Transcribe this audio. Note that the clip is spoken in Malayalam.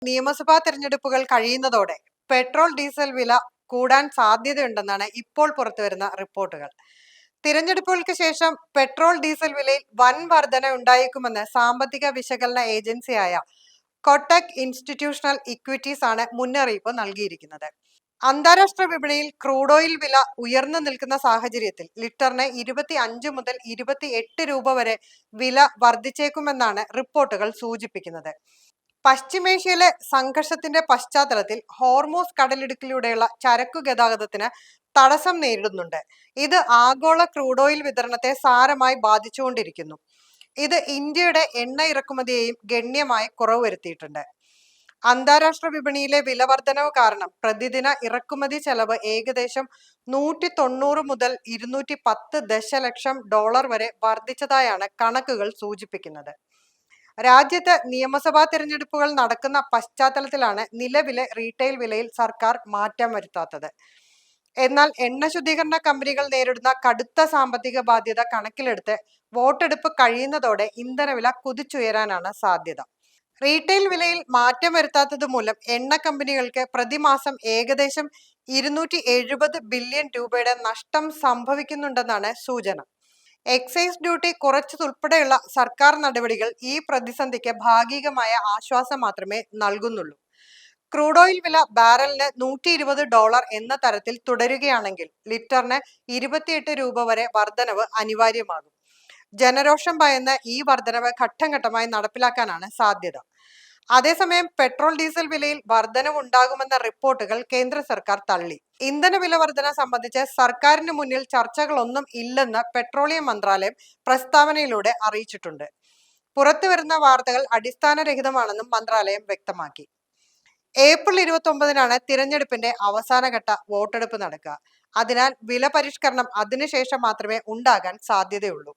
നിയമസഭാ തെരഞ്ഞെടുപ്പുകൾ കഴിയുന്നതോടെ പെട്രോൾ ഡീസൽ വില കൂടാൻ സാധ്യതയുണ്ടെന്നാണ് ഇപ്പോൾ പുറത്തുവരുന്ന റിപ്പോർട്ടുകൾ. തിരഞ്ഞെടുപ്പുകൾക്ക് ശേഷം പെട്രോൾ ഡീസൽ വിലയിൽ വൻ വർധന ഉണ്ടായേക്കുമെന്ന് സാമ്പത്തിക വിശകലന ഏജൻസിയായ കൊട്ടക് ഇൻസ്റ്റിറ്റ്യൂഷണൽ ഇക്വിറ്റീസ് ആണ് മുന്നറിയിപ്പ് നൽകിയിരിക്കുന്നത്. അന്താരാഷ്ട്ര വിപണിയിൽ ക്രൂഡ് ഓയിൽ വില ഉയർന്നു നിൽക്കുന്ന സാഹചര്യത്തിൽ ലിറ്ററിന് 25 മുതൽ 28 രൂപ വരെ വില വർദ്ധിച്ചേക്കുമെന്നാണ് റിപ്പോർട്ടുകൾ സൂചിപ്പിക്കുന്നത്. പശ്ചിമേഷ്യയിലെ സംഘർഷത്തിന്റെ പശ്ചാത്തലത്തിൽ ഹോർമൂസ് കടലിടുക്കിലൂടെയുള്ള ചരക്കു ഗതാഗതത്തിന് തടസ്സം നേരിടുന്നുണ്ട്. ഇത് ആഗോള ക്രൂഡ് ഓയിൽ വിതരണത്തെ സാരമായി ബാധിച്ചുകൊണ്ടിരിക്കുന്നു. ഇത് ഇന്ത്യയുടെ എണ്ണ ഇറക്കുമതിയെയും ഗണ്യമായി കുറവ് വരുത്തിയിട്ടുണ്ട്. അന്താരാഷ്ട്ര വിപണിയിലെ വിലവർധനവ് കാരണം പ്രതിദിന ഇറക്കുമതി ചെലവ് ഏകദേശം 190 മുതൽ 210 ദശലക്ഷം ഡോളർ വരെ വർദ്ധിച്ചതായാണ് കണക്കുകൾ സൂചിപ്പിക്കുന്നത്. രാജ്യത്ത് നിയമസഭാ തിരഞ്ഞെടുപ്പുകൾ നടക്കുന്ന പശ്ചാത്തലത്തിലാണ് നിലവിലെ റീറ്റെയിൽ വിലയിൽ സർക്കാർ മാറ്റം വരുത്താത്തത്. എന്നാൽ എണ്ണ ശുദ്ധീകരണ കമ്പനികൾ നേരിടുന്ന കടുത്ത സാമ്പത്തിക ബാധ്യത കണക്കിലെടുത്ത് വോട്ടെടുപ്പ് കഴിയുന്നതോടെ ഇന്ധനവില കുതിച്ചുയരാനാണ് സാധ്യത. റീറ്റെയിൽ വിലയിൽ മാറ്റം വരുത്താത്തത് മൂലം എണ്ണ കമ്പനികൾക്ക് പ്രതിമാസം ഏകദേശം 270 ബില്യൺ രൂപയുടെ നഷ്ടം സംഭവിക്കുന്നുണ്ടെന്നാണ് സൂചന. എക്സൈസ് ഡ്യൂട്ടി കുറച്ചതുൾപ്പെടെയുള്ള സർക്കാർ നടപടികൾ ഈ പ്രതിസന്ധിക്ക് ഭാഗികമായ ആശ്വാസം മാത്രമേ നൽകുന്നുള്ളൂ. ക്രൂഡ് ഓയിൽ വില ബാരലിന് $120 എന്ന തരത്തിൽ തുടരുകയാണെങ്കിൽ ലിറ്ററിന് 28 രൂപ വരെ വർധനവ് അനിവാര്യമാകും. ജനരോഷം ഭയന്ന് ഈ വർധനവ് ഘട്ടം ഘട്ടമായി നടപ്പിലാക്കാനാണ് സാധ്യത. അതേസമയം പെട്രോൾ ഡീസൽ വിലയിൽ വർധനവ് ഉണ്ടാകുമെന്ന റിപ്പോർട്ടുകൾ കേന്ദ്ര സർക്കാർ തള്ളി. ഇന്ധന വില വർധന സംബന്ധിച്ച് സർക്കാരിന് മുന്നിൽ ചർച്ചകളൊന്നും ഇല്ലെന്ന് പെട്രോളിയം മന്ത്രാലയം പ്രസ്താവനയിലൂടെ അറിയിച്ചിട്ടുണ്ട്. പുറത്തുവരുന്ന വാർത്തകൾ അടിസ്ഥാനരഹിതമാണെന്നും മന്ത്രാലയം വ്യക്തമാക്കി. ഏപ്രിൽ 29-നാണ് തിരഞ്ഞെടുപ്പിന്റെ അവസാനഘട്ട വോട്ടെടുപ്പ് നടക്കുക. അതിനാൽ വില പരിഷ്കരണം അതിനുശേഷം മാത്രമേ ഉണ്ടാകാൻ സാധ്യതയുള്ളൂ.